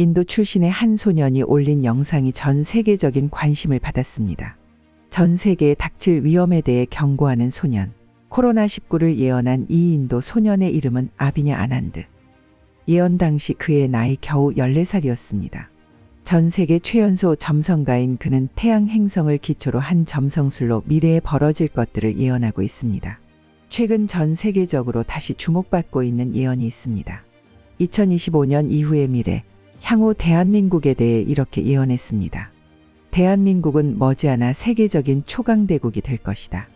인도 출신의 한 소년이 올린 영상이 전 세계적인 관심을 받았습니다. 전 세계에 닥칠 위험에 대해 경고하는 소년. 코로나19를 예언한 이 인도 소년의 이름은 아비냐 아난드. 예언 당시 그의 나이 겨우 14살이었습니다. 전 세계 최연소 점성가인 그는 태양 행성을 기초로 한 점성술로 미래에 벌어질 것들을 예언하고 있습니다. 최근 전 세계적으로 다시 주목받고 있는 예언이 있습니다. 2025년 이후의 미래, 향후 대한민국에 대해 이렇게 예언했습니다. 대한민국은 머지않아 세계적인 초강대국이 될 것이다.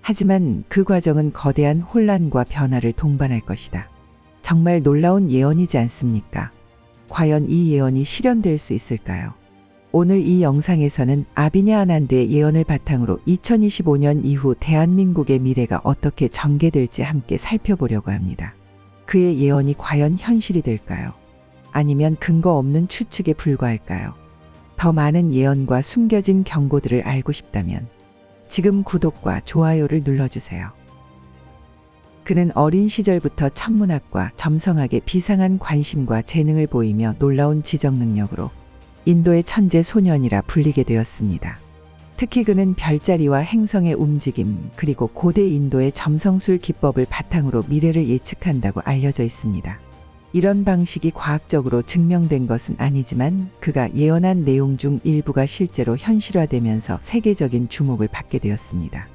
하지만 그 과정은 거대한 혼란과 변화를 동반할 것이다. 정말 놀라운 예언이지 않습니까? 과연 이 예언이 실현될 수 있을까요? 오늘 이 영상에서는 아비냐 아난드의 예언을 바탕으로 2025년 이후 대한민국의 미래가 어떻게 전개될지 함께 살펴보려고 합니다. 그의 예언이 과연 현실이 될까요? 아니면 근거 없는 추측에 불과할까요? 더 많은 예언과 숨겨진 경고들을 알고 싶다면 지금 구독과 좋아요를 눌러주세요. 그는 어린 시절부터 천문학과 점성학에 비상한 관심과 재능을 보이며 놀라운 지적 능력으로 인도의 천재 소년이라 불리게 되었습니다. 특히 그는 별자리와 행성의 움직임 그리고 고대 인도의 점성술 기법을 바탕으로 미래를 예측한다고 알려져 있습니다. 이런 방식이 과학적으로 증명된 것은 아니지만 그가 예언한 내용 중 일부가 실제로 현실화되면서 세계적인 주목을 받게 되었습니다.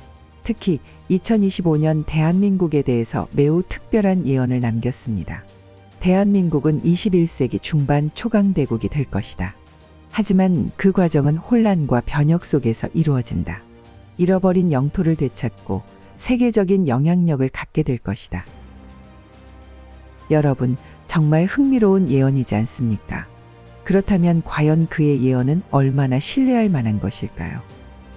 특히 2025년 대한민국에 대해서 매우 특별한 예언을 남겼습니다. 대한민국은 21세기 중반 초강대국이 될 것이다. 하지만 그 과정은 혼란과 변혁 속에서 이루어진다. 잃어버린 영토를 되찾고 세계적인 영향력을 갖게 될 것이다. 여러분, 정말 흥미로운 예언이지 않습니까? 그렇다면 과연 그의 예언은 얼마나 신뢰할 만한 것일까요?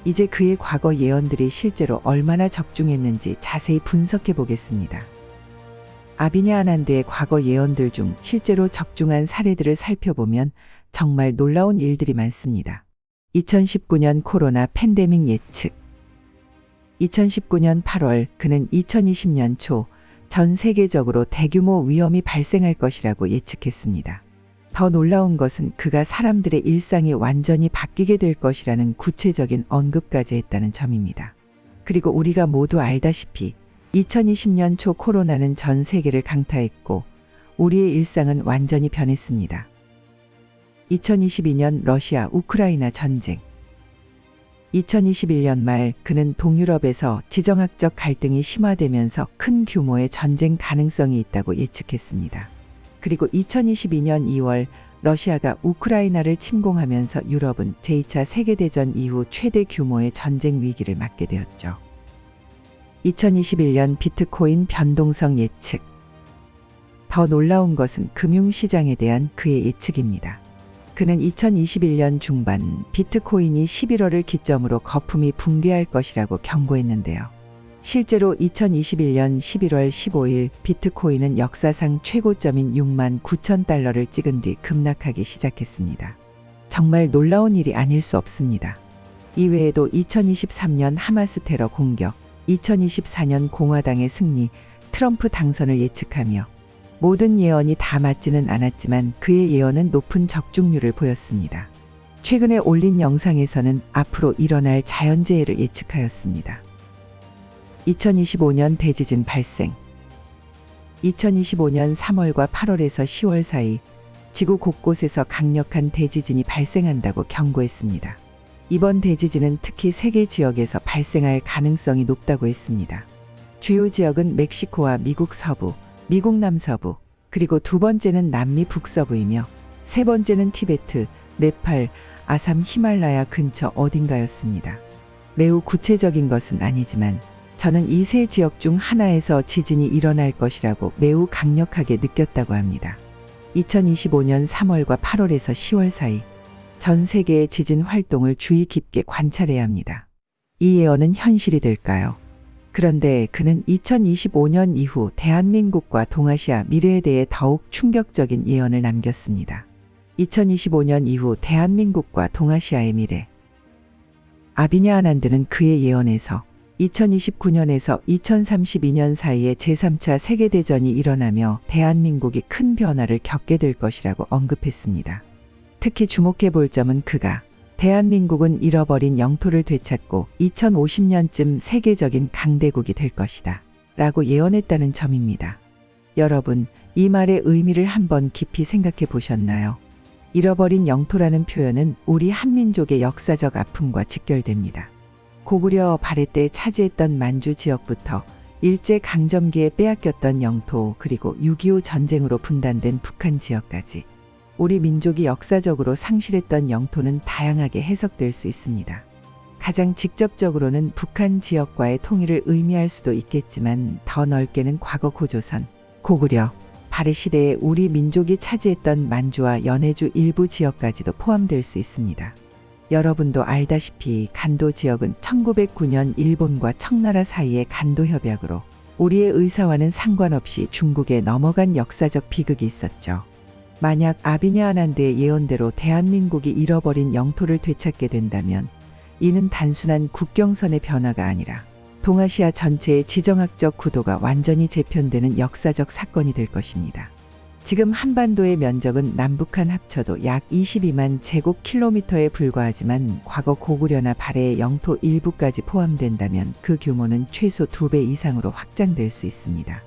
이제 그의 과거 예언들이 실제로 얼마나 적중했는지 자세히 분석해 보겠습니다. 아비냐 아난드의 과거 예언들 중 실제로 적중한 사례들을 살펴보면 정말 놀라운 일들이 많습니다. 2019년 코로나 팬데믹 예측. 2019년 8월 그는 2020년 초 전 세계적으로 대규모 위험이 발생할 것이라고 예측했습니다. 더 놀라운 것은 그가 사람들의 일상이 완전히 바뀌게 될 것이라는 구체적인 언급까지 했다는 점입니다. 그리고 우리가 모두 알다시피 2020년 초 코로나는 전 세계를 강타했고 우리의 일상은 완전히 변했습니다. 2022년 러시아 우크라이나 전쟁. 2021년 말 그는 동유럽에서 지정학적 갈등이 심화되면서 큰 규모의 전쟁 가능성이 있다고 예측했습니다. 그리고 2022년 2월 러시아가 우크라이나를 침공하면서 유럽은 제2차 세계대전 이후 최대 규모의 전쟁 위기를 맞게 되었죠. 2021년 비트코인 변동성 예측. 더 놀라운 것은 금융시장에 대한 그의 예측입니다. 그는 2021년 중반 비트코인이 11월을 기점으로 거품이 붕괴할 것이라고 경고했는데요. 실제로 2021년 11월 15일 비트코인은 역사상 최고점인 6만 9천 달러를 찍은 뒤 급락하기 시작했습니다. 정말 놀라운 일이 아닐 수 없습니다. 이외에도 2023년 하마스 테러 공격, 2024년 공화당의 승리, 트럼프 당선을 예측하며 모든 예언이 다 맞지는 않았지만 그의 예언은 높은 적중률을 보였습니다. 최근에 올린 영상에서는 앞으로 일어날 자연재해를 예측하였습니다. 2025년 대지진 발생. 2025년 3월과 8월에서 10월 사이 지구 곳곳에서 강력한 대지진이 발생한다고 경고했습니다. 이번 대지진은 특히 세계 지역에서 발생할 가능성이 높다고 했습니다. 주요 지역은 멕시코와 미국 서부, 미국 남서부, 그리고 두 번째는 남미 북서부이며 세 번째는 티베트, 네팔, 아삼 히말라야 근처 어딘가였습니다. 매우 구체적인 것은 아니지만 저는 이 세 지역 중 하나에서 지진이 일어날 것이라고 매우 강력하게 느꼈다고 합니다. 2025년 3월과 8월에서 10월 사이 전 세계의 지진 활동을 주의 깊게 관찰해야 합니다. 이 예언은 현실이 될까요? 그런데 그는 2025년 이후 대한민국과 동아시아 미래에 대해 더욱 충격적인 예언을 남겼습니다. 2025년 이후 대한민국과 동아시아의 미래. 아비냐 아난드는 그의 예언에서 2029년에서 2032년 사이에 제3차 세계대전이 일어나며 대한민국이 큰 변화를 겪게 될 것이라고 언급했습니다. 특히 주목해 볼 점은 그가 대한민국은 잃어버린 영토를 되찾고 2050년쯤 세계적인 강대국이 될 것이다 라고 예언했다는 점입니다. 여러분, 이 말의 의미를 한번 깊이 생각해 보셨나요? 잃어버린 영토라는 표현은 우리 한민족의 역사적 아픔과 직결됩니다. 고구려 발해 때 차지했던 만주 지역부터 일제강점기에 빼앗겼던 영토, 그리고 6.25 전쟁으로 분단된 북한 지역까지 우리 민족이 역사적으로 상실했던 영토는 다양하게 해석될 수 있습니다. 가장 직접적으로는 북한 지역과의 통일을 의미할 수도 있겠지만 더 넓게는 과거 고조선, 고구려, 발해 시대에 우리 민족이 차지했던 만주와 연해주 일부 지역까지도 포함될 수 있습니다. 여러분도 알다시피 간도 지역은 1909년 일본과 청나라 사이의 간도 협약으로 우리의 의사와는 상관없이 중국에 넘어간 역사적 비극이 있었죠. 만약 아비냐아난드의 예언대로 대한민국이 잃어버린 영토를 되찾게 된다면 이는 단순한 국경선의 변화가 아니라 동아시아 전체의 지정학적 구도가 완전히 재편되는 역사적 사건이 될 것입니다. 지금 한반도의 면적은 남북한 합쳐도 약 22만 제곱킬로미터에 불과하지만 과거 고구려나 발해의 영토 일부까지 포함된다면 그 규모는 최소 2배 이상으로 확장될 수 있습니다.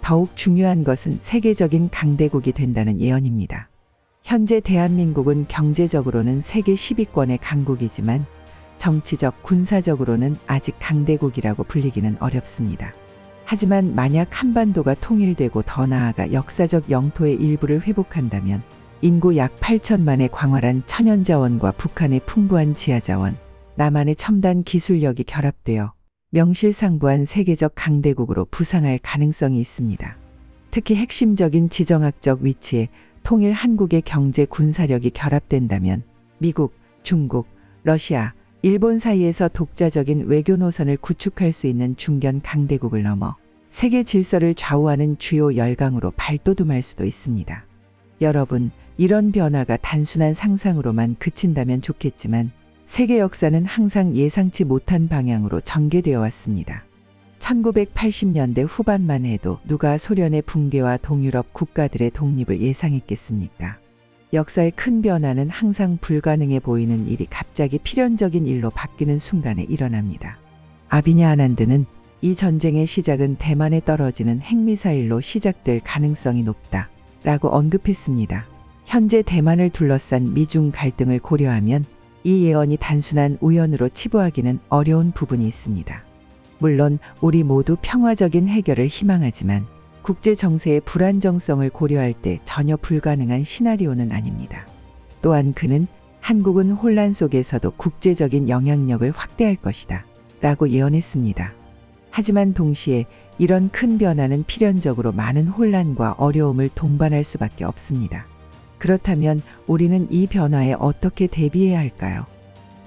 더욱 중요한 것은 세계적인 강대국이 된다는 예언입니다. 현재 대한민국은 경제적으로는 세계 10위권의 강국이지만 정치적, 군사적으로는 아직 강대국이라고 불리기는 어렵습니다. 하지만 만약 한반도가 통일되고 더 나아가 역사적 영토의 일부를 회복한다면 인구 약 8천만의 광활한 천연자원과 북한의 풍부한 지하자원, 남한의 첨단 기술력이 결합되어 명실상부한 세계적 강대국으로 부상할 가능성이 있습니다. 특히 핵심적인 지정학적 위치에 통일 한국의 경제 군사력이 결합된다면 미국, 중국, 러시아, 일본 사이에서 독자적인 외교 노선을 구축할 수 있는 중견 강대국을 넘어 세계 질서를 좌우하는 주요 열강으로 발돋움할 수도 있습니다. 여러분, 이런 변화가 단순한 상상으로만 그친다면 좋겠지만 세계 역사는 항상 예상치 못한 방향으로 전개되어 왔습니다. 1980년대 후반만 해도 누가 소련의 붕괴와 동유럽 국가들의 독립을 예상했겠습니까? 역사의 큰 변화는 항상 불가능해 보이는 일이 갑자기 필연적인 일로 바뀌는 순간에 일어납니다. 아비냐아난드는 이 전쟁의 시작은 대만에 떨어지는 핵미사일로 시작될 가능성이 높다 라고 언급했습니다. 현재 대만을 둘러싼 미중 갈등을 고려하면 이 예언이 단순한 우연으로 치부하기는 어려운 부분이 있습니다. 물론 우리 모두 평화적인 해결을 희망하지만 국제 정세의 불안정성을 고려할 때 전혀 불가능한 시나리오는 아닙니다. 또한 그는 한국은 혼란 속에서도 국제적인 영향력을 확대할 것이다 라고 예언했습니다. 하지만 동시에 이런 큰 변화는 필연적으로 많은 혼란과 어려움을 동반할 수밖에 없습니다. 그렇다면 우리는 이 변화에 어떻게 대비해야 할까요?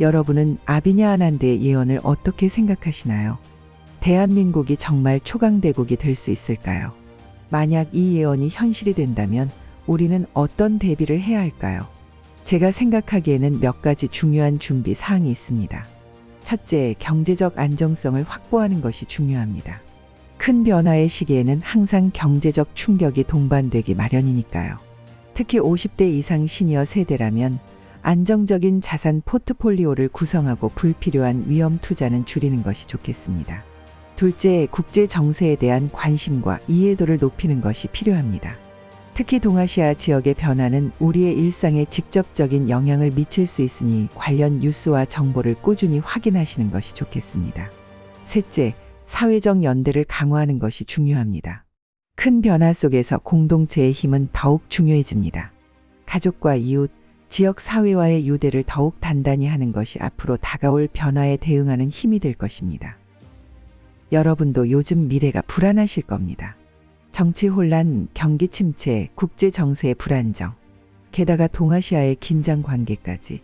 여러분은 아비냐아난드의 예언을 어떻게 생각하시나요? 대한민국이 정말 초강대국이 될 수 있을까요? 만약 이 예언이 현실이 된다면 우리는 어떤 대비를 해야 할까요? 제가 생각하기에는 몇 가지 중요한 준비 사항이 있습니다. 첫째, 경제적 안정성을 확보하는 것이 중요합니다. 큰 변화의 시기에는 항상 경제적 충격이 동반되기 마련이니까요. 특히 50대 이상 시니어 세대라면 안정적인 자산 포트폴리오를 구성하고 불필요한 위험 투자는 줄이는 것이 좋겠습니다. 둘째, 국제 정세에 대한 관심과 이해도를 높이는 것이 필요합니다. 특히 동아시아 지역의 변화는 우리의 일상에 직접적인 영향을 미칠 수 있으니 관련 뉴스와 정보를 꾸준히 확인하시는 것이 좋겠습니다. 셋째, 사회적 연대를 강화하는 것이 중요합니다. 큰 변화 속에서 공동체의 힘은 더욱 중요해집니다. 가족과 이웃, 지역 사회와의 유대를 더욱 단단히 하는 것이 앞으로 다가올 변화에 대응하는 힘이 될 것입니다. 여러분도 요즘 미래가 불안하실 겁니다. 정치 혼란, 경기 침체, 국제 정세의 불안정, 게다가 동아시아의 긴장 관계까지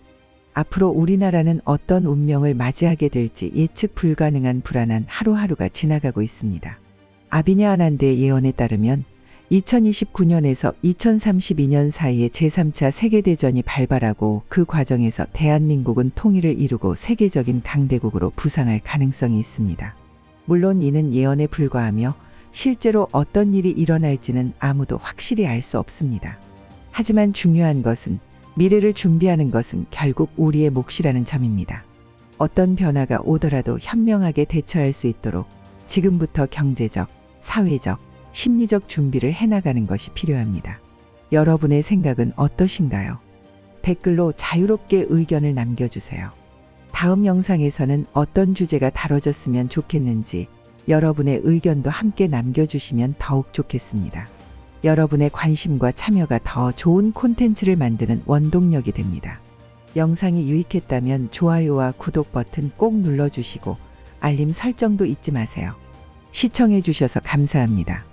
앞으로 우리나라는 어떤 운명을 맞이하게 될지 예측 불가능한 불안한 하루하루가 지나가고 있습니다. 아비냐아난드의 예언에 따르면 2029년에서 2032년 사이에 제3차 세계대전이 발발하고 그 과정에서 대한민국은 통일을 이루고 세계적인 강대국으로 부상할 가능성이 있습니다. 물론 이는 예언에 불과하며 실제로 어떤 일이 일어날지는 아무도 확실히 알 수 없습니다. 하지만 중요한 것은 미래를 준비하는 것은 결국 우리의 몫이라는 점입니다. 어떤 변화가 오더라도 현명하게 대처할 수 있도록 지금부터 경제적, 사회적, 심리적 준비를 해나가는 것이 필요합니다. 여러분의 생각은 어떠신가요? 댓글로 자유롭게 의견을 남겨주세요. 다음 영상에서는 어떤 주제가 다뤄졌으면 좋겠는지 여러분의 의견도 함께 남겨주시면 더욱 좋겠습니다. 여러분의 관심과 참여가 더 좋은 콘텐츠를 만드는 원동력이 됩니다. 영상이 유익했다면 좋아요와 구독 버튼 꼭 눌러주시고 알림 설정도 잊지 마세요. 시청해 주셔서 감사합니다.